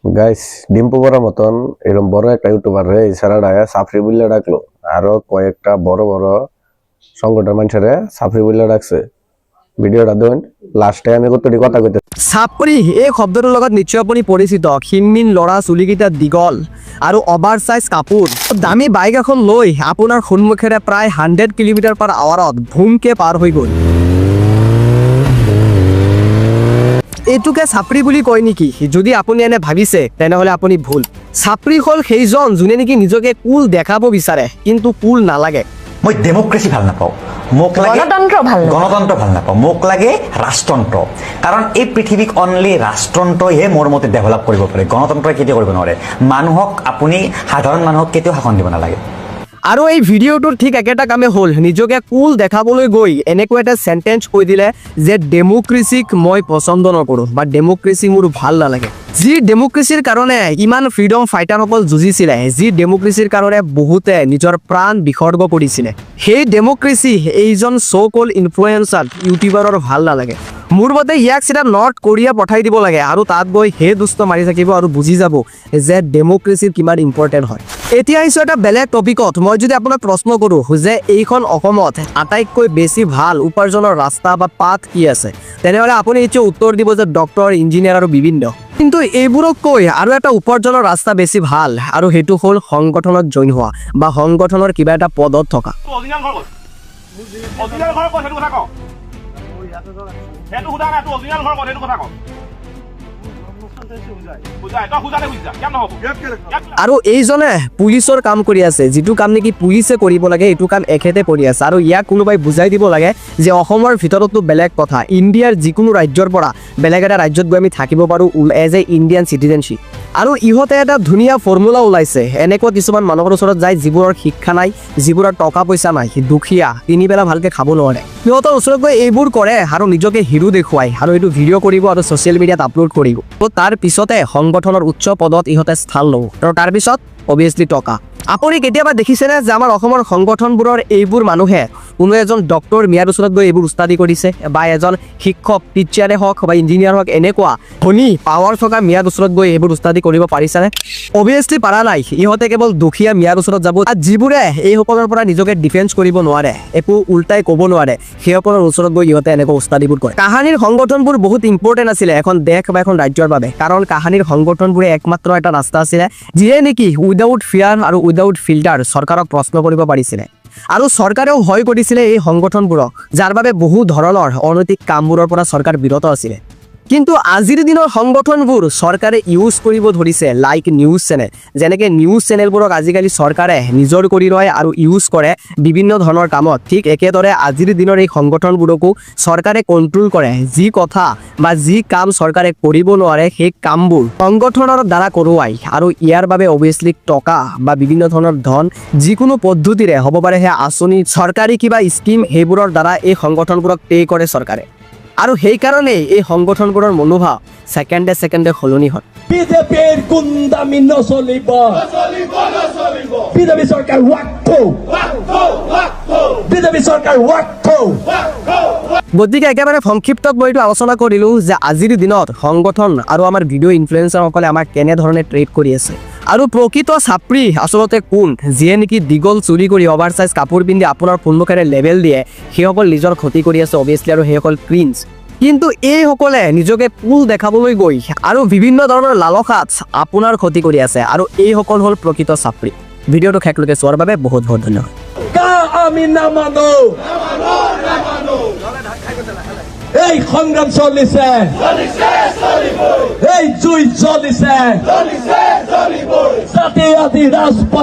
guys Dimpu বড় মতন এরকম বড় একটা ইউটিউবার রে ইসারাটা সাফরি বলে ডাকলো আরো কয়েকটা বড় বড় সংগঠন মানুষের সাফরি বলে ডাকছে ভিডিওটা দেখুন লাস্টে আমি কতটি কথা কইতে চাপৰি এই শব্দটোৰ লগত নিশ্চয় আপুনি পৰিচিত ক্ষীণমিন ল'ৰা চুলিকেইটা দীঘল আৰু অভাৰ সাইজ কাপোৰ দামী বাইক এখন লৈ আপোনাৰ সন্মুখেৰে প্ৰায় 100 কিলোমিটাৰ/আৱাৰত ভুমকে পাৰ হৈ গ'ল এটুকে চাপৰি বুলি কয় নেকি যদি আপুনি এনে ভাবিছে তেনেহলে আপুনি ভুল চাপৰি হ'ল সেইজন যোনে নেকি নিজকে কুল দেখাব বিচাৰে কিন্তু কুল নালাগে মই ডেমোক্ৰেসি ভাল নাপাওঁ মোক লাগে গণতন্ত্ৰ ভাল নাপাওঁ মোক লাগে ৰাষ্ট্ৰতন্ত্ৰ কাৰণ এই পৃথিৱীক অনলি ৰাষ্ট্ৰতন্ত্ৰহে মোৰ মতে ডেভেলপ কৰিব পাৰে গণতন্ত্ৰই কেতিয়াও কৰিব নোৱাৰে মানুহক আপুনি সাধাৰণ মানুহক কেতিয়াও শাসন দিব নালাগে আৰু এই ভিডিওটোৰ ঠিক একেটা কামে হ'ল নিজকে কুল দেখাবলৈ গৈ এনেকুৱা এটা সেন্টেন্স কৈ দিলে যে ডেমোক্ৰেসিক মই পছন্দ নকৰো বা ডেমোক্ৰেসি মোৰ ভাল নালাগে যি ডেমোক্ৰেসিৰ কাৰণে ইমান ফ্ৰীডম ফাইটাৰসকল যুঁজিছিলে যি ডেমোক্ৰেসিৰ কাৰণে বহুতে নিজৰ প্ৰাণ বিসৰ্গ কৰিছিলে সেই ডেমোক্ৰেসি এইজন সো কল ইনফ্লুয়েন্সাৰ ইউটিউবাৰৰ ভাল নালাগে মোৰ মতে ইয়াক সিধা নৰ্থ কোৰিয়া পঠাই দিব লাগে আৰু তাত গৈ হে দুষ্ট মাৰি থাকিব আৰু বুজি যাব যে ডেমোক্ৰেসিৰ কিমান ইম্পৰ্টেন্ট হয় এতিয়া আহিছো এটা বেলেগ টপিকত মই যদি আপোনাক প্ৰশ্ন কৰো যে এইখন অসমত আটাইতকৈ বেছি ভাল উপাৰ্জনৰ ৰাস্তা বা পাথ কি আছে তেনেহলে আপুনি এইটো উত্তৰ দিব যে ডক্টৰ ইঞ্জিনিয়াৰ আৰু বিভিন্ন কিন্তু এইবোৰক কৈ আৰু এটা উপাৰ্জনৰ ৰাস্তা বেছি ভাল আৰু হেতু হ'ল সংগঠনত জইন হোৱা বা সংগঠনৰ কিবা এটা পদত থকা আৰু এইজনে পুলিচৰ কাম কৰি আছে যিটো কাম নেকি পুলিচে কৰিব লাগে এইটো কাম এখেতে কৰি আছে আৰু ইয়াক কোনোবাই বুজাই দিব লাগে যে অসমৰ ভিতৰতো বেলেগ কথা ইণ্ডিয়াৰ যিকোনো ৰাজ্যৰ পৰা বেলেগ এটা ৰাজ্যত গৈ আমি থাকিব পাৰো এজ এ ইণ্ডিয়ান সিটিজেনশিপ আৰু ইহঁতে এটা ধুনীয়া ফৰ্মুলা ওলাইছে এনেকুৱা কিছুমান মানুহৰ ওচৰত যায় যিবোৰৰ শিক্ষা নাই যিবোৰৰ টকা পইচা নাই দুখীয়া তিনি বেলা ভালকে খাব নোৱাৰে সিহঁতৰ ওচৰত গৈ এইবোৰ কৰে আৰু নিজকে হিৰো দেখুৱাই আৰু এইটো ভিডিঅ' কৰিব আৰু ছ'চিয়েল মিডিয়াত আপলোড কৰিব তাৰ পিছতে সংগঠনৰ উচ্চ পদত ইহঁতে স্থান ল'ব আৰু তাৰ পিছত অবভিয়াছলি টকা আপুনি কেতিয়াবা দেখিছেনে যে আমাৰ অসমৰ সংগঠনবোৰৰ এইবোৰ মানুহে কোনো এজন ডক্টৰ মিয়াৰ ওচৰত গৈ এইবোৰ উস্তাদি কৰিছে বা এজন শিক্ষক টিচাৰে হওক বা ইঞ্জিনিয়াৰ হওক এনেকুৱা ধনী পাৱাৰ থকা মিয়াৰ ওচৰত গৈ এইবোৰ উস্তাদি কৰিব পাৰিছেনে অবভিয়াছলি পাৰা নাই ইহঁতে কেৱল দুখীয়া মিয়াৰ ওচৰত যাব যিবোৰে এইসকলৰ পৰা নিজকে ডিফেন্স কৰিব নোৱাৰে একো উল্টাই ক'ব নোৱাৰে সেইসকলৰ ওচৰত গৈ ইহঁতে এনেকুৱা উস্তাদিবোৰ কৰে কাহানিৰ সংগঠনবোৰ বহুত ইম্পৰ্টেণ্ট আছিলে এখন দেশ বা এখন ৰাজ্যৰ বাবে কাৰণ কাহানিৰ সংগঠনবোৰে একমাত্ৰ এটা ৰাস্তা আছিলে যিয়ে নেকি উইদাউট ফিয়াৰ আৰু উইদাউট ফিল্টাৰ চৰকাৰক প্ৰশ্ন কৰিব পাৰিছিলে আৰু চৰকাৰেও ভয় কৰিছিলে এই সংগঠনবোৰক যাৰ বাবে বহু ধৰণৰ অনৈতিক কামবোৰৰ পৰা চৰকাৰ বিৰত আছিলে কিন্তু আজিৰ দিনৰ সংগঠনবোৰ চৰকাৰে ইউজ কৰিব ধৰিছে লাইক নিউজ চেনেল যেনেকৈ নিউজ চেনেলবোৰক আজিকালি চৰকাৰে নিজৰ কৰি লয় আৰু ইউজ কৰে বিভিন্ন ধৰণৰ কামত ঠিক একেদৰে আজিৰ দিনৰ এই সংগঠনবোৰকো চৰকাৰে কণ্ট্ৰল কৰে যি কথা বা যি কাম চৰকাৰে কৰিব নোৱাৰে সেই কামবোৰ সংগঠনৰ দ্বাৰা কৰোৱাই আৰু ইয়াৰ বাবে অবভিয়াছলি টকা বা বিভিন্ন ধৰণৰ ধন যিকোনো পদ্ধতিৰে হ'ব পাৰে সেই আঁচনি চৰকাৰী কিবা স্কিম সেইবোৰৰ দ্বাৰা এই সংগঠনবোৰক পে' কৰে চৰকাৰে আৰু সেইকাৰণে এই সংগঠনবোৰৰ মনোভাৱ সেকেন্ডে সলনি হয় বিজেপিৰ গুণ্ডামি নচলিব বিজেপি চৰকাৰ বিজেপি চৰকাৰ গতিকে একেবাৰে সংক্ষিপ্তত মই এইটো আলোচনা কৰিলোঁ যে আজিৰ দিনত সংগঠন আৰু আমাৰ ভিডিঅ' ইনফ্লুৱেঞ্চাৰসকলে আমাক কেনেধৰণে ট্ৰেড কৰি আছে আৰু প্ৰকৃত চাপৰি আচলতে কোন যিয়ে নেকি দীঘল চুলি কৰি অভাৰ সাইজ কাপোৰ পিন্ধি আপোনাৰ সন্মুখেৰে লেভেল দিয়ে সেইসকল নিজৰ ক্ষতি কৰি আছে অবভিয়াছলি আৰু সেইসকল ক্ৰিঞ্জ কিন্তু এইসকলে নিজকে কুল দেখাবলৈ গৈ আৰু বিভিন্ন ধৰণৰ লালসাত আপোনাৰ ক্ষতি কৰি আছে আৰু এইসকল হ'ল প্ৰকৃত চাপৰি ভিডিঅ'টো শেষলৈকে চোৱাৰ বাবে বহুত বহুত ধন্যবাদ আমি নামানো এই সংগ্ৰাম চলিছে এই জুই চলিছে জাতি আদি ৰাজপথ